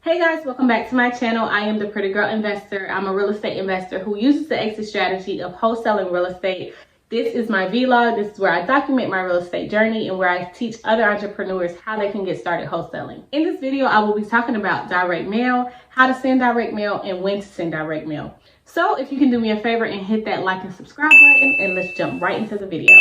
Hey guys, welcome back to my channel. I am the Pretty Girl Investor. I'm a real estate investor who uses the exit strategy of wholesaling real estate. This is my vlog. This is where I document my real estate journey and where I teach other entrepreneurs how they can get started wholesaling. In this video, I will be talking about direct mail, how to send direct mail, and when to send direct mail. So if you can do me a favor and hit that like and subscribe button, and let's jump right into the video.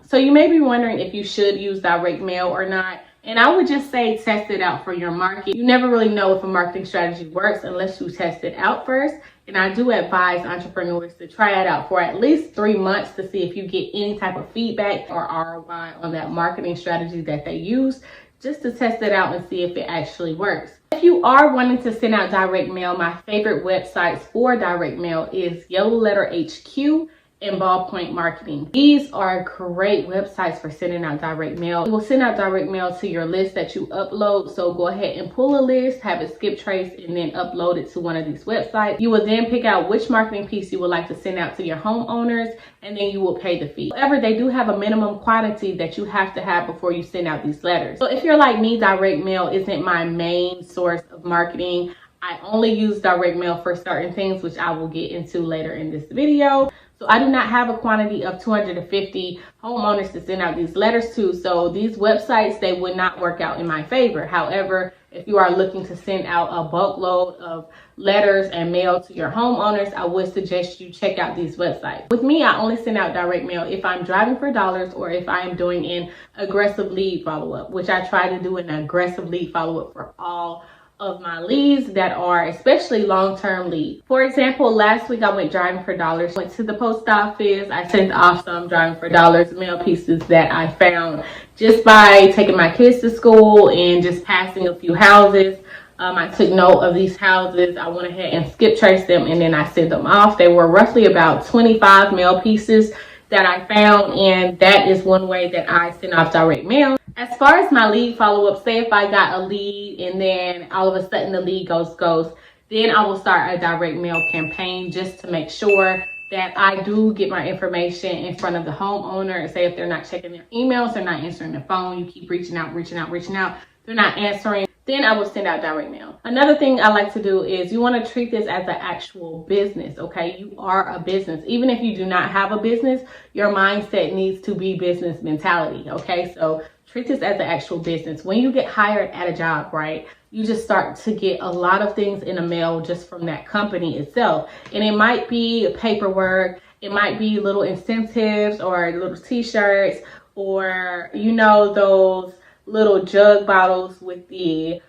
So you may be wondering if you should use direct mail or not. And I would just say test it out for your market. You never really know if a marketing strategy works unless you test it out first. And I do advise entrepreneurs to try it out for at least 3 months to see if you get any type of feedback or ROI on that marketing strategy that they use, just to test it out and see if it actually works. If you are wanting to send out direct mail, my favorite websites for direct mail is Yellowletterhq and Ballpointmarketing. These are great websites for sending out direct mail. You will send out direct mail to your list that you upload. So go ahead and pull a list, have it Skiptrace, and then upload it to one of these websites. You will then pick out which marketing piece you would like to send out to your homeowners, and then you will pay the fee. However, they do have a minimum quantity that you have to have before you send out these letters. So if you're like me, direct mail isn't my main source of marketing. I only use direct mail for certain things, which I will get into later in this video. So I do not have a quantity of 250 homeowners to send out these letters to. So these websites, they would not work out in my favor. However, if you are looking to send out a bulk load of letters and mail to your homeowners, I would suggest you check out these websites. With me, I only send out direct mail if I'm driving for dollars or if I am doing an aggressive lead follow-up, which I try to do an aggressive lead follow-up for all of my leads that are especially long-term leads. For example, last week I went driving for dollars, went to the post office. I sent off some driving for dollars mail pieces that I found just by taking my kids to school and just passing a few houses. I took note of these houses. I went ahead and Skiptraced them, and then I sent them off. They were roughly about 25 mail pieces that I found, and that is one way that I send off direct mail. As far as my lead follow-up, say if I got a lead and then all of a sudden the lead ghost goes, then I will start a direct mail campaign just to make sure that I do get my information in front of the homeowner. Say if they're not checking their emails, they're not answering the phone, you keep reaching out, they're not answering, then I will send out direct mail. Another thing I like to do is you want to treat this as an actual business, okay? You are a business. Even if you do not have a business, your mindset needs to be business mentality, okay? So treat this as an actual business. When you get hired at a job, right, you just start to get a lot of things in the mail just from that company itself. And it might be paperwork, it might be little incentives or little t-shirts, or, you know, those little jug bottles with the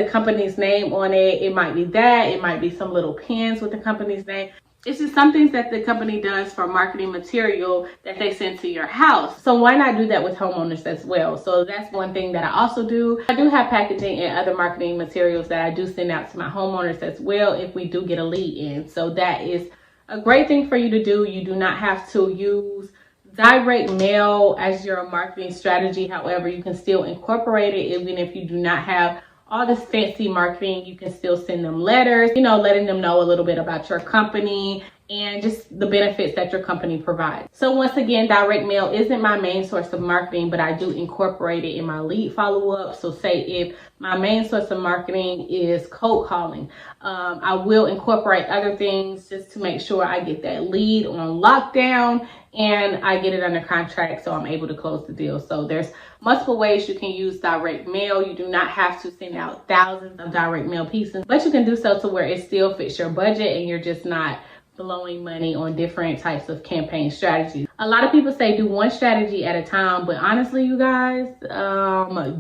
company's name on it. It might be that, it might be some little pins with the company's name. It's just some things that the company does for marketing material that they send to your house. So why not do that with homeowners as well? So that's one thing that I also do. I do have packaging and other marketing materials that I do send out to my homeowners as well if we do get a lead in. So that is a great thing for you to do. You do not have to use direct mail as your marketing strategy. However, you can still incorporate it. Even if you do not have all this fancy marketing, you can still send them letters, you know, letting them know a little bit about your company and just the benefits that your company provides. So once again, direct mail isn't my main source of marketing, but I do incorporate it in my lead follow-up. So say if my main source of marketing is cold calling, I will incorporate other things just to make sure I get that lead on lockdown and I get it under contract so I'm able to close the deal. So there's multiple ways you can use direct mail. You do not have to send out thousands of direct mail pieces, but you can do so to where it still fits your budget and you're just not blowing money on different types of campaign strategies. A lot of people say do one strategy at a time, but honestly, you guys,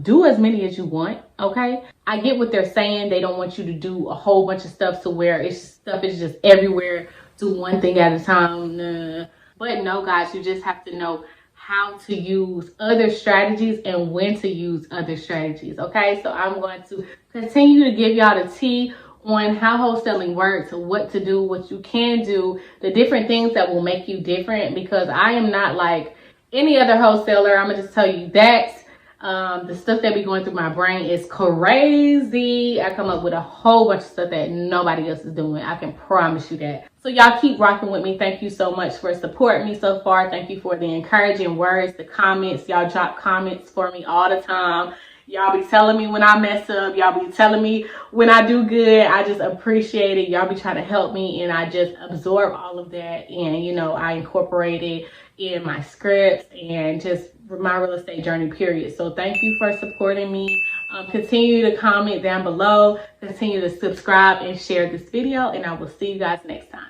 do as many as you want, okay? I get what they're saying. They don't want you to do a whole bunch of stuff to where stuff is just everywhere. Do one thing at a time. Nah. But no, guys, you just have to know how to use other strategies and when to use other strategies, okay? So I'm going to continue to give y'all the tea on how wholesaling works, what to do, what you can do, the different things that will make you different, because I am not like any other wholesaler. I'm gonna just tell you that The stuff that be going through my brain is crazy. I come up with a whole bunch of stuff that nobody else is doing. I can promise you that. So y'all keep rocking with me. Thank you so much for supporting me so far. Thank you for the encouraging words, the comments. Y'all drop comments for me all the time. Y'all be telling me when I mess up. Y'all be telling me when I do good. I just appreciate it. Y'all be trying to help me, and I just absorb all of that. And, you know, I incorporate it in my scripts and just my real estate journey, period. So thank you for supporting me. Continue to comment down below. Continue to subscribe and share this video. And I will see you guys next time.